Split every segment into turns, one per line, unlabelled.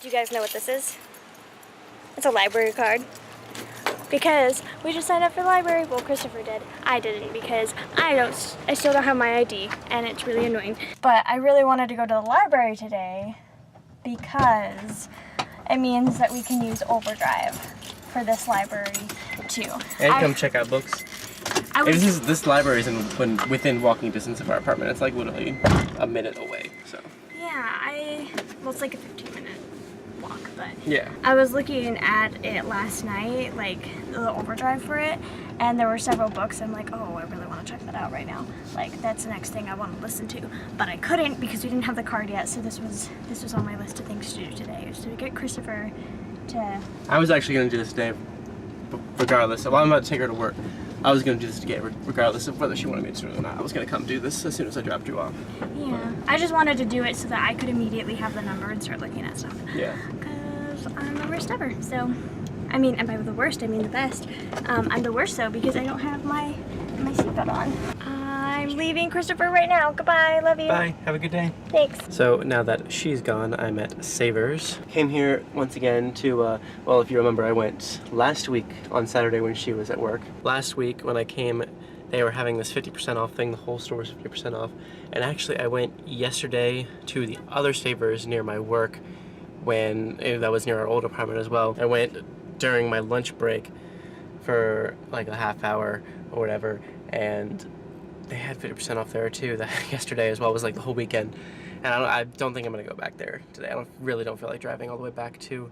Do you guys know what this is? It's a library card. Because we just signed up for the library. Well, Christopher did. I didn't because I still don't have my ID and it's really annoying. But I really wanted to go to the library today because it means that we can use Overdrive for this library too.
And come check out books. This library is within walking distance of our apartment. It's like literally a minute away. So.
Yeah, well, it's like a 15-minute walk, but
yeah.
I was looking at it last night, like the Overdrive for it, and there were several books. I'm like, oh, I really want to check that out right now. Like, that's the next thing I want to listen to, but I couldn't because we didn't have the card yet. So this was on my list of things to do today, was to get Christopher to.
I was actually going to do this today, regardless. Well, I'm about to take her to work. I was going to do this today, regardless of whether she wanted me to or not. I was going to come do this as soon as I dropped you off.
Yeah, I just wanted to do it so that I could immediately have the number and start looking at stuff.
Yeah.
Because I'm the worst ever. So, I mean, and by the worst, I mean the best. I'm the worst though because I don't have my seatbelt on. I'm leaving Christopher right now. Goodbye, love you.
Bye, have a good day.
Thanks.
So now that she's gone, I'm at Savers. Came here once again to, well, if you remember, I went last week on Saturday when she was at work. Last week when I came, they were having this 50% off thing. The whole store was 50% off. And actually I went yesterday to the other Savers near my work that was near our old apartment as well. I went during my lunch break for like a half hour or whatever, and they had 50% off there too. That yesterday as well. It was like the whole weekend, and I don't think I'm gonna go back there today. I really don't feel like driving all the way back to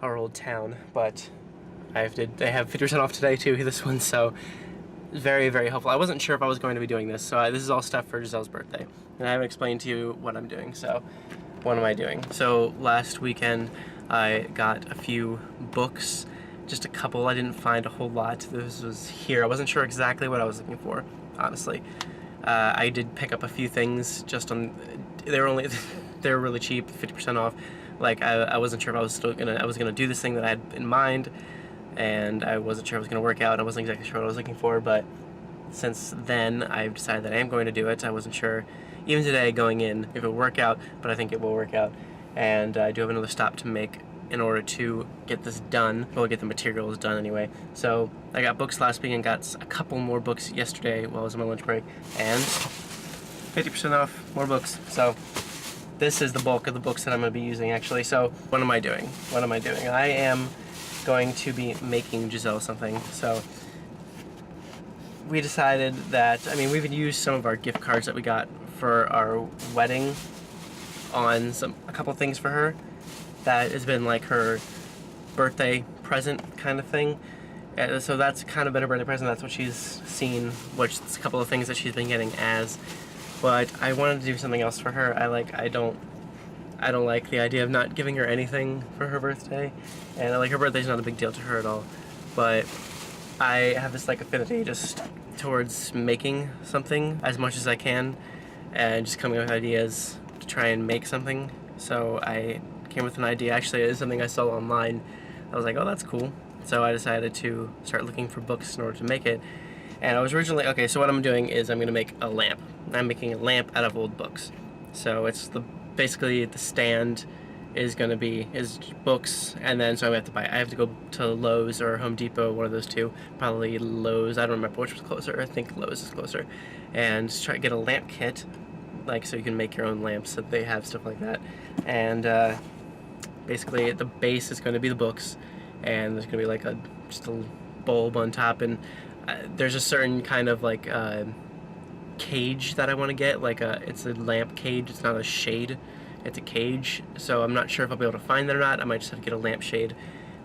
our old town, but they have 50% off today too, this one, so very, very helpful. I wasn't sure if I was going to be doing this, so this is all stuff for Giselle's birthday, and I haven't explained to you what I'm doing. So what am I doing? So last weekend I got a few books, just a couple. I didn't find a whole lot. This was here. I wasn't sure exactly what I was looking for, honestly. I did pick up a few things just on, they were really cheap, 50% off. Like I wasn't sure if I was gonna do this thing that I had in mind, and I wasn't sure if it was gonna work out. I wasn't exactly sure what I was looking for, but since then I've decided that I am going to do it. I wasn't sure even today going in if it would work out, but I think it will work out. And I do have another stop to make in order to get this done. Well, get the materials done anyway. So I got books last week and got a couple more books yesterday while I was on my lunch break, and 50% off, more books. So this is the bulk of the books that I'm going to be using actually. So what am I doing? I am going to be making Giselle something. So we decided that, I mean, we've used some of our gift cards that we got for our wedding on a couple things for her. That has been like her birthday present kind of thing. So that's kind of been her birthday present. That's what she's seen, which is a couple of things that she's been getting as. But I wanted to do something else for her. I don't like the idea of not giving her anything for her birthday. And like her birthday's not a big deal to her at all. But I have this like affinity just towards making something as much as I can and just coming up with ideas to try and make something. So I came with an idea. Actually, it is something I saw online. I was like, oh, that's cool. So I decided to start looking for books in order to make it. And I was originally, okay, so what I'm doing is I'm going to make a lamp. I'm making a lamp out of old books. So it's basically the stand is going to be books, and then so I have to go to Lowe's or Home Depot, one of those two. Probably Lowe's. I don't remember which was closer. I think Lowe's is closer. And try to get a lamp kit, like so you can make your own lamps. So they have stuff like that. And basically the base is going to be the books, and there's going to be like just a bulb on top, and there's a certain kind of like cage that I want to get. Like it's a lamp cage. It's not a shade. It's a cage. So I'm not sure if I'll be able to find that or not. I might just have to get a lamp shade.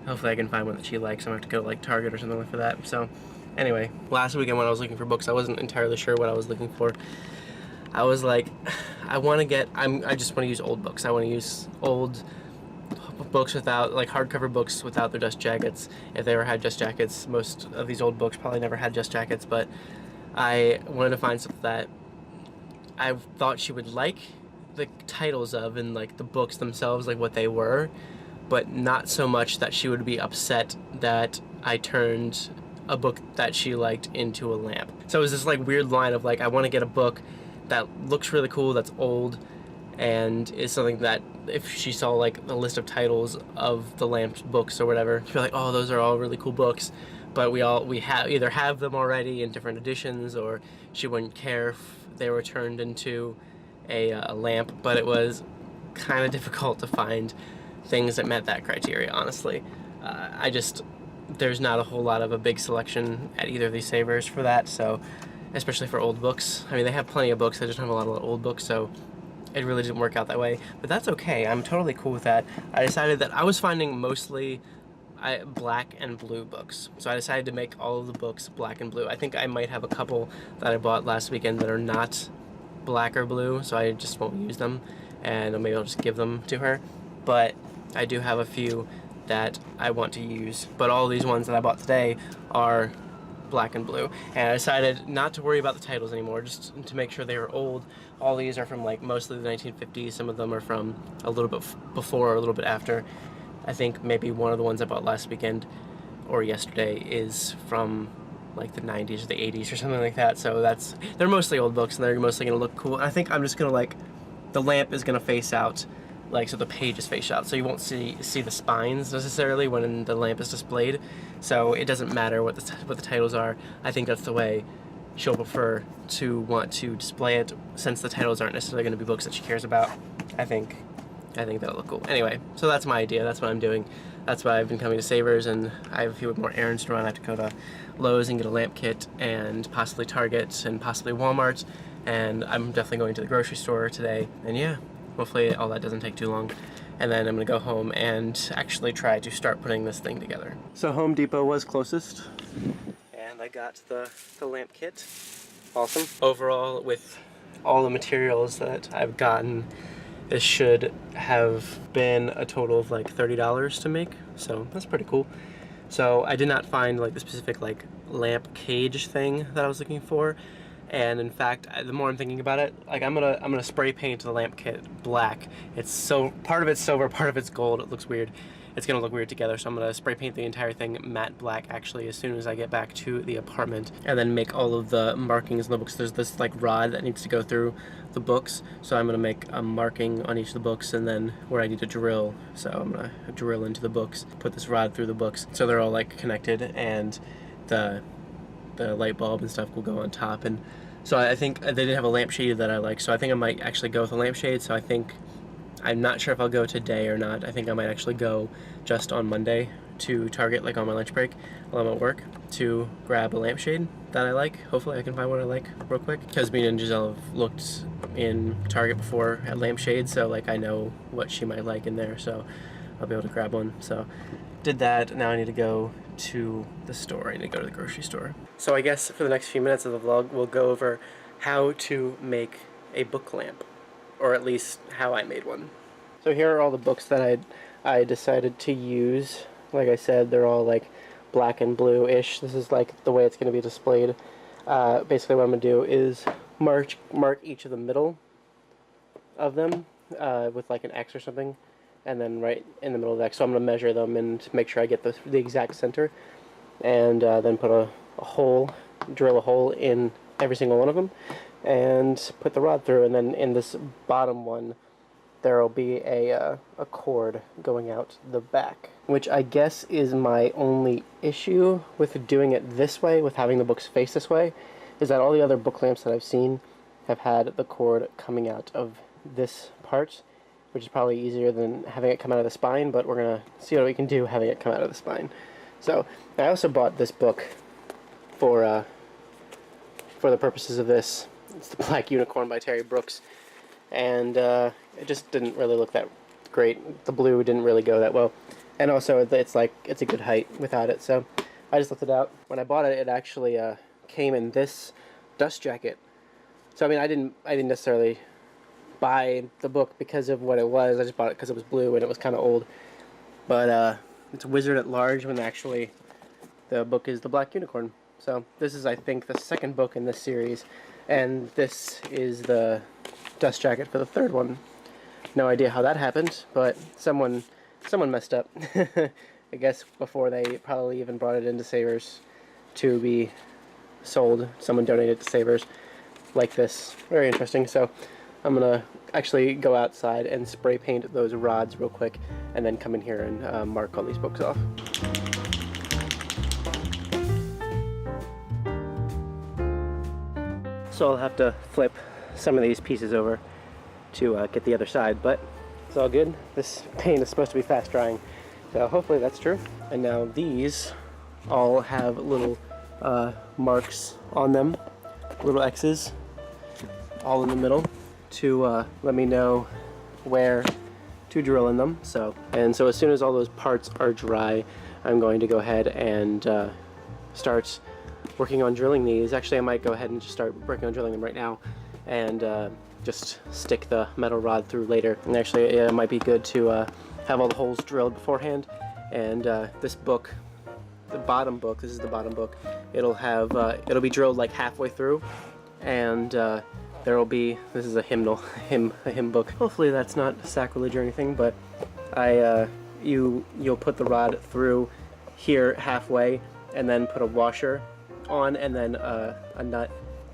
Hopefully I can find one that she likes. I'm going to have to go to like Target or something for that. So anyway, last weekend when I was looking for books, I wasn't entirely sure what I was looking for. I was like, I just want to use old books. I want to use old books without, like hardcover books without their dust jackets. If they ever had dust jackets, most of these old books probably never had dust jackets, but I wanted to find something that I thought she would like the titles of and like the books themselves, like what they were, but not so much that she would be upset that I turned a book that she liked into a lamp. So it was this like weird line of like, I want to get a book that looks really cool, that's old, and is something that if she saw like the list of titles of the Lamp books or whatever, she'd be like, oh, those are all really cool books, but we either have them already in different editions, or she wouldn't care if they were turned into a lamp. But it was kind of difficult to find things that met that criteria, honestly. There's not a whole lot of a big selection at either of these savers for that, so especially for old books. I mean, they have plenty of books, they just don't have a lot of old books, so it really didn't work out that way. But that's okay, I'm totally cool with that. I decided that I was finding mostly black and blue books, so I decided to make all of the books black and blue. I think I might have a couple that I bought last weekend that are not black or blue, so I just won't use them, and maybe I'll just give them to her. But I do have a few that I want to use, but all these ones that I bought today are black and blue, and I decided not to worry about the titles anymore, just to make sure they were old. All these are from like mostly the 1950s, some of them are from a little bit before or a little bit after. I think maybe one of the ones I bought last weekend or yesterday is from like the 90s or the 80s or something like that, so they're mostly old books, and they're mostly gonna look cool. I think I'm just gonna, like, the lamp is gonna face out, like, so the page is face out, so you won't see the spines necessarily when the lamp is displayed, so it doesn't matter what the titles are. I think that's the way she'll prefer to want to display it, since the titles aren't necessarily going to be books that she cares about. I think that'll look cool. Anyway, so that's my idea, that's what I'm doing. That's why I've been coming to Savers, and I have a few more errands to run. I have to go to Lowe's and get a lamp kit, and possibly Target, and possibly Walmart, and I'm definitely going to the grocery store today, and yeah, hopefully all that doesn't take too long. And then I'm gonna go home and actually try to start putting this thing together. So Home Depot was closest, and I got the lamp kit. Awesome. Overall, with all the materials that I've gotten, this should have been a total of like $30 to make, so that's pretty cool. So I did not find like the specific like lamp cage thing that I was looking for, and in fact, the more I'm thinking about it, like I'm gonna spray paint the lamp kit black. It's so part of it's silver, part of it's gold. It looks weird. It's gonna look weird together, so I'm gonna spray paint the entire thing matte black actually as soon as I get back to the apartment, and then make all of the markings in the books. There's this like rod that needs to go through the books, so I'm gonna make a marking on each of the books, and then where I need to drill, so I'm gonna drill into the books, put this rod through the books, so they're all like connected, and the light bulb and stuff will go on top. And so I think they didn't have a lampshade that I like, so I think I might actually go with a lampshade. So I'm not sure if I'll go today or not. I think I might actually go just on Monday to Target, like on my lunch break while I'm at work, to grab a lampshade that I like. Hopefully I can find one I like real quick, because me and Giselle have looked in Target before at lampshades, so like I know what she might like in there, so I'll be able to grab one. So did that. Now I need to go to the store. I need to go to the grocery store. So I guess for the next few minutes of the vlog, we'll go over how to make a book lamp, or at least how I made one. So here are all the books that I decided to use. Like I said, they're all like black and blue-ish. This is like the way it's going to be displayed. Basically what I'm going to do is mark each of the middle of them with like an X or something, and then right in the middle of the X. So I'm going to measure them and make sure I get the exact center, and then put a hole, drill a hole in every single one of them, and put the rod through. And then in this bottom one, there will be a cord going out the back, which I guess is my only issue with doing it this way, with having the books face this way, is that all the other book lamps that I've seen have had the cord coming out of this part, which is probably easier than having it come out of the spine, but we're going to see what we can do having it come out of the spine. So I also bought this book for the purposes of this. It's The Black Unicorn by Terry Brooks, and it just didn't really look that great. The blue didn't really go that well, and also it's a good height without it, so I just left it out. When I bought it, it actually came in this dust jacket. So I mean, I didn't necessarily buy the book because of what it was. I just bought it because it was blue and it was kind of old. But it's Wizard at Large, when actually the book is The Black Unicorn. So this is, I think, the second book in this series, and this is the dust jacket for the third one. No idea how that happened, but someone messed up. I guess before they probably even brought it into Savers to be sold, someone donated to Savers like this. Very interesting. So I'm gonna actually go outside and spray paint those rods real quick, and then come in here and mark all these books off. So I'll have to flip some of these pieces over to get the other side, but it's all good. This paint is supposed to be fast drying, so hopefully that's true. And now these all have little marks on them, little X's, all in the middle, to let me know where to drill in them. So as soon as all those parts are dry, I'm going to go ahead and start working on drilling these. Actually, I might go ahead and just start working on drilling them right now, and just stick the metal rod through later. And actually, it might be good to have all the holes drilled beforehand. And this book, the bottom book, this is the bottom book, it'll have it'll be drilled like halfway through, and there will be, this is a hymn book. Hopefully that's not sacrilege or anything, but you'll put the rod through here halfway, and then put a washer on, and then a nut,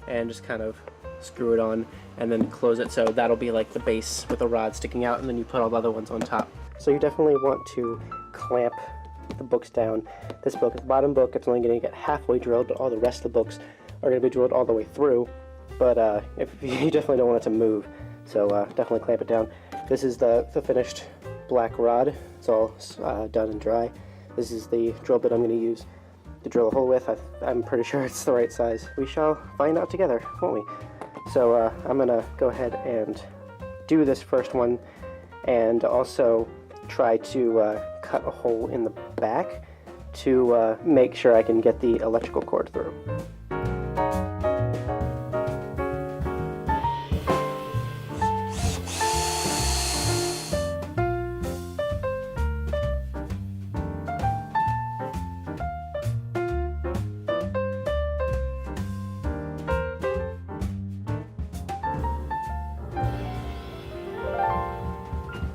and just kind of screw it on, and then close it. So that'll be like the base with the rod sticking out, and then you put all the other ones on top. So you definitely want to clamp the books down. This book is the bottom book. It's only going to get halfway drilled, but all the rest of the books are going to be drilled all the way through. But if you definitely don't want it to move, so definitely clamp it down. This is the finished black rod. It's all done and dry. This is the drill bit I'm going to use to drill a hole with. I'm pretty sure it's the right size. We shall find out together, won't we? So I'm gonna go ahead and do this first one, and also try to cut a hole in the back to make sure I can get the electrical cord through.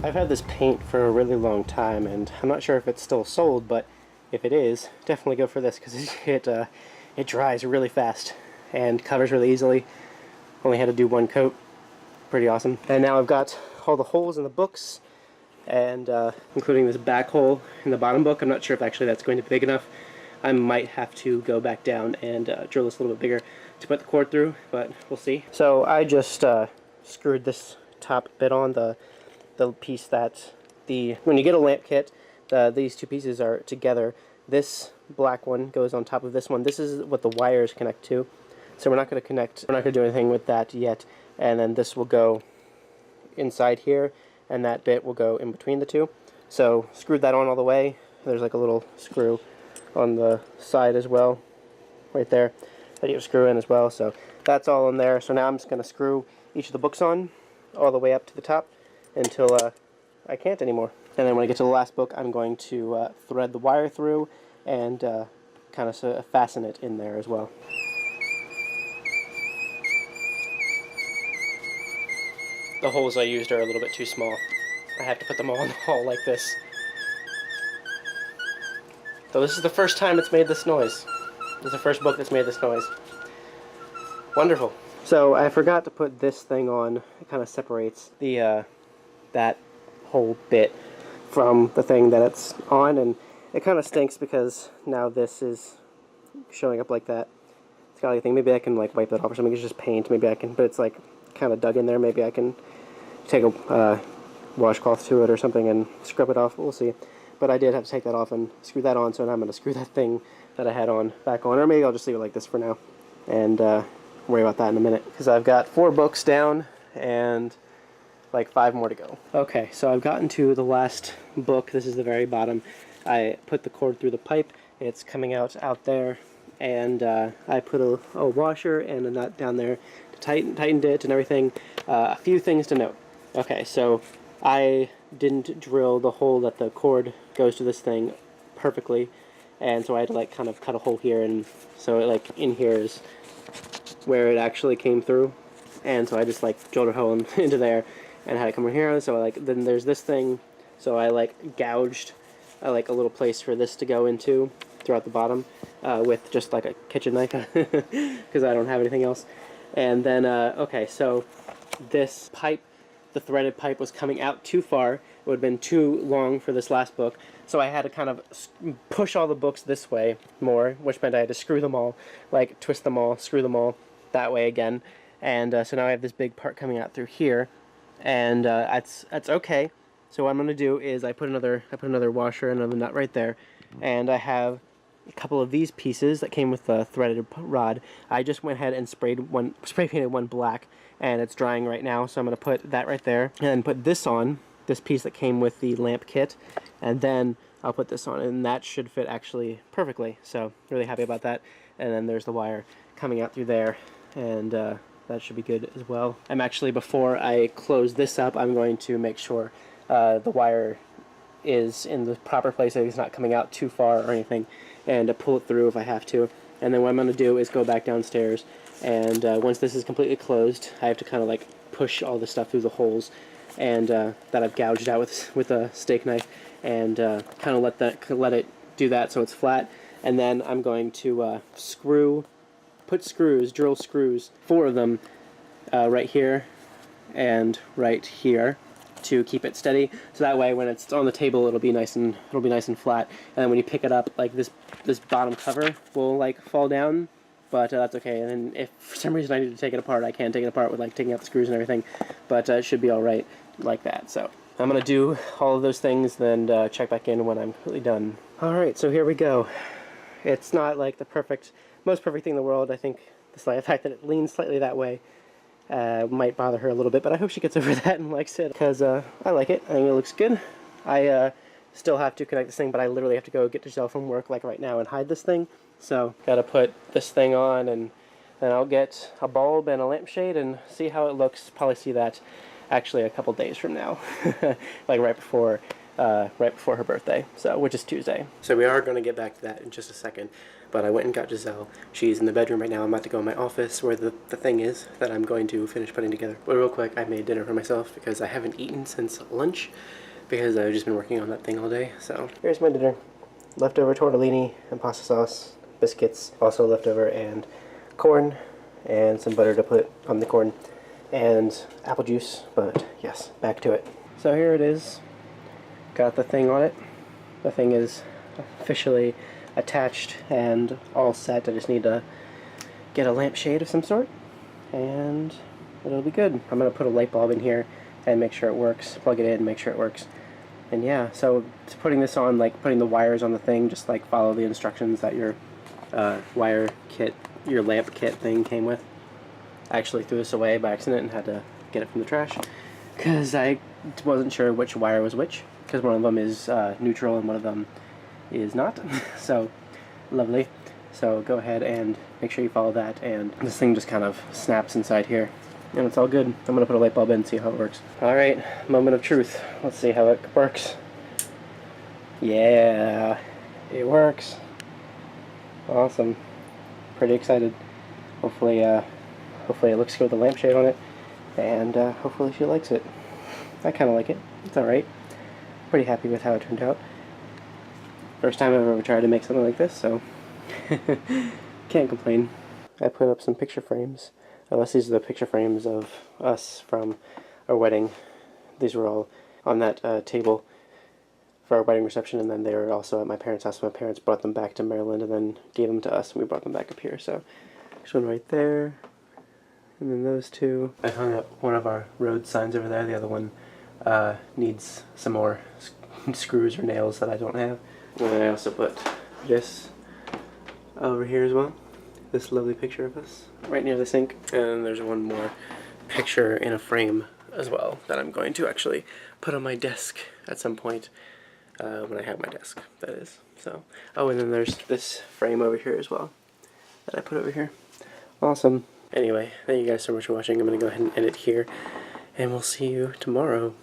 I've had this paint for a really long time, and I'm not sure if it's still sold, but if it is, definitely go for this, because it dries really fast and covers really easily. Only had to do one coat. Pretty awesome. And now I've got all the holes in the books, and including this back hole in the bottom book. I'm not sure if actually that's going to be big enough. I might have to go back down and drill this a little bit bigger to put the cord through, but we'll see. So I just screwed this top bit on, the piece that when you get a lamp kit, these two pieces are together. This black one goes on top of this one. This is what the wires connect to. So we're not going to do anything with that yet. And then this will go inside here, and that bit will go in between the two. So screwed that on all the way. There's like a little screw on the side as well, right there, that you have to screw in as well. So that's all in there. So now I'm just going to screw each of the books on all the way up to the top until I can't anymore. And then when I get to the last book, I'm going to thread the wire through and kind of fasten it in there as well. The holes I used are a little bit too small. I have to put them all in the hole like this. So this is the first time it's made this noise. This is the first book that's made this noise. Wonderful. So I forgot to put this thing on. It kind of separates the that whole bit from the thing that it's on, and it kind of stinks because now this is showing up like that. It's got like a thing. Maybe I can like wipe it off or something. It's just paint. Maybe I can, but it's like kind of dug in there. Maybe I can take a washcloth to it or something and scrub it off. We'll see. But I did have to take that off and screw that on, so now I'm going to screw that thing that I had on back on, or maybe I'll just leave it like this for now and worry about that in a minute, because I've got 4 books down and like 5 more to go. Okay, so I've gotten to the last book. This is the very bottom. I put the cord through the pipe. It's coming out there, and I put a washer and a nut down there to tightened it and everything. A few things to note. Okay, so I didn't drill the hole that the cord goes to this thing perfectly, and so I had to like kind of cut a hole here, and so like in here is where it actually came through, and so I just like drilled a hole into there and had it come in here. So like then there's this thing, so I like gouged like a little place for this to go into throughout the bottom with just like a kitchen knife because I don't have anything else. And then okay, so this pipe, the threaded pipe, was coming out too far. It would have been too long for this last book, so I had to kind of push all the books this way more, which meant I had to screw them all, like twist them all, screw them all that way again. And so now I have this big part coming out through here, and that's okay. So what I'm going to do is I put another washer, another nut right there, and I have a couple of these pieces that came with the threaded rod. I just went ahead and spray painted one black, and it's drying right now, so I'm going to put that right there, and then put this on, this piece that came with the lamp kit, and then I'll put this on, and that should fit actually perfectly, so really happy about that. And then there's the wire coming out through there, and that should be good as well. I'm actually, before I close this up, I'm going to make sure the wire is in the proper place, so it's not coming out too far or anything, and pull it through if I have to. And then what I'm going to do is go back downstairs, and once this is completely closed, I have to kind of like push all the stuff through the holes and that I've gouged out with a steak knife, and kind of let it do that so it's flat. And then I'm going to drill screws, 4 of them, right here and right here, to keep it steady, so that way when it's on the table it'll be nice and flat, and then when you pick it up, like this bottom cover will like fall down, but that's okay. And then if for some reason I need to take it apart, I can take it apart with like taking out the screws and everything, but it should be alright like that. So I'm gonna do all of those things, then check back in when I'm completely done. Alright, so here we go. It's not like the most perfect thing in the world. I think the fact that it leans slightly that way might bother her a little bit, but I hope she gets over that and likes it, because I like it. I think it looks good. I still have to connect this thing, but I literally have to go get Giselle from work like right now and hide this thing, so gotta put this thing on, and then I'll get a bulb and a lampshade and see how it looks. Probably see that actually a couple days from now, like right before her birthday, so which is Tuesday. So we are going to get back to that in just a second, but I went and got Giselle. She's in the bedroom right now. I'm about to go in my office where the thing is that I'm going to finish putting together. But real quick, I made dinner for myself because I haven't eaten since lunch, because I've just been working on that thing all day. So here's my dinner: leftover tortellini and pasta sauce, biscuits also leftover, and corn, and some butter to put on the corn, and apple juice. But yes, back to it. So here it is. Got the thing on it. The thing is officially attached and all set. I just need to get a lampshade of some sort, and it'll be good. I'm going to put a light bulb in here and make sure it works, plug it in, make sure it works. And yeah, so putting this on, like putting the wires on the thing, just like follow the instructions that your wire kit, your lamp kit thing came with. I actually threw this away by accident and had to get it from the trash, because I wasn't sure which wire was which, because one of them is neutral and one of them is not. So lovely. So go ahead and make sure you follow that, and this thing just kind of snaps inside here, and it's all good. I'm gonna put a light bulb in and see how it works. Alright, moment of truth. Let's see how it works. Yeah, it works. Awesome. Pretty excited. Hopefully it looks good with the lampshade on it, and hopefully she likes it. I kind of like it. It's alright. Pretty happy with how it turned out. First time I've ever tried to make something like this, so can't complain. I put up some picture frames. Unless these are the picture frames of us from our wedding. These were all on that table for our wedding reception, and then they were also at my parents' house. My parents brought them back to Maryland and then gave them to us, and we brought them back up here. So there's one right there, and then those two. I hung up one of our Rhodes signs over there. The other one needs some more screws or nails that I don't have. And then I also put this over here as well. This lovely picture of us right near the sink. And there's one more picture in a frame as well that I'm going to actually put on my desk at some point, when I have my desk, that is. So, oh, and then there's this frame over here as well that I put over here. Awesome. Anyway, thank you guys so much for watching. I'm going to go ahead and end it here, and we'll see you tomorrow.